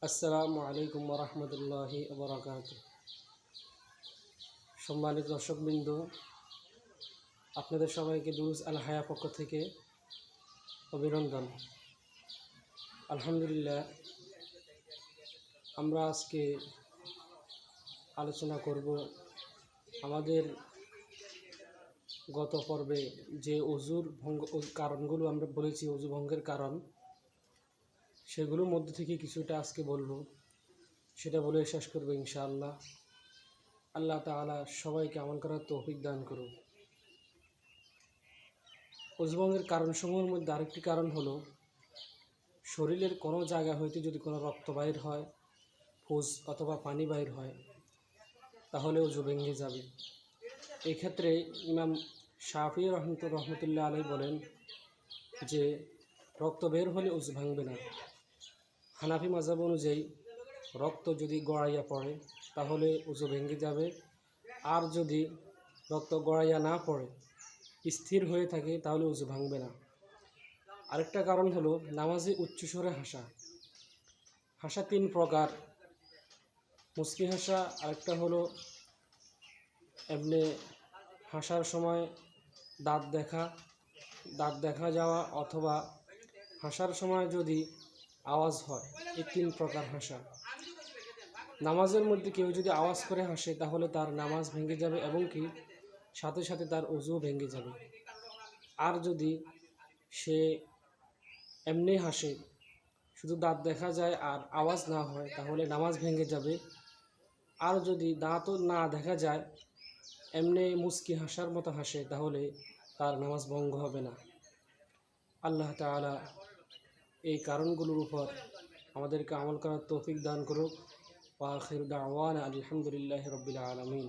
আসসালামু আলাইকুম ওরহমতুল্লাহি ওবরাকাতুহু। সম্মানিত দর্শকবৃন্দ, আপনাদের সবাইকে দুরুস আল হায়া পক্ষ থেকে অভিনন্দন। আলহামদুলিল্লাহ, আমরা আজকে আলোচনা করব আমাদের গত পর্বে যে অজুর ভঙ্গ কারণগুলো আমরা বলেছি, অজু ভঙ্গের কারণ, সেগুলোর মধ্যে থেকে কিছুটা আজকে বলবো, সেটা বলে শেষ করবো ইনশাআল্লাহ। আল্লাহ তাআলা সবাইকে আমল করার তৌফিক দান করুন। অজু ভঙ্গের কারণসমূহের মধ্যে আরেকটি কারণ হলো শরীরের কোনো জায়গা হইতে যদি কোনো রক্ত বাইর হয়, পুজ অথবা পানি বাইর হয়, তাহলে অজু ভেঙে যাবে। এক্ষেত্রে ইমাম শাফি রহমতুল্লাহ আলাইহি বলেন যে রক্ত বের হলে অজু ভাঙবে না। হানাফি মাযহাব অনুযায়ী রক্ত যদি গড়াইয়া পড়ে তাহলে অজু ভেঙে যাবে, আর যদি রক্ত গড়াইয়া না পড়ে, স্থির হয়ে থাকে, তাহলে অজু ভাঙবে না। আরেকটা কারণ হলো নামাজে উচ্চস্বরে হাসা তিন প্রকার: মুচকি হাসা, আরেকটা হলো এমনি হাসার সময় দাঁত দেখা যাওয়া, অথবা হাসার সময় যদি আওয়াজ হয়। এই তিন প্রকার হাসা। নামাজের মধ্যে কেউ যদি আওয়াজ করে হাসে তাহলে তার নামাজ ভেঙে যাবে এবং কি সাথে সাথে তার অজুও ভেঙে যাবে। আর যদি সে এমনি হাসে, শুধু দাঁত দেখা যায় আর আওয়াজ না হয়, তাহলে নামাজ ভেঙে যাবে। আর যদি দাঁতও না দেখা যায়, এমনি মুচকি হাসার মতো হাসে, তাহলে তার নামাজ ভঙ্গ হবে না। আল্লাহ তাআলা এই কারণগুলোর উপর আমাদেরকে আমল করার তৌফিক দান করুক। ওয়া আখিরু দাওয়ানা আলহামদুলিল্লাহি রাব্বিল আলামিন।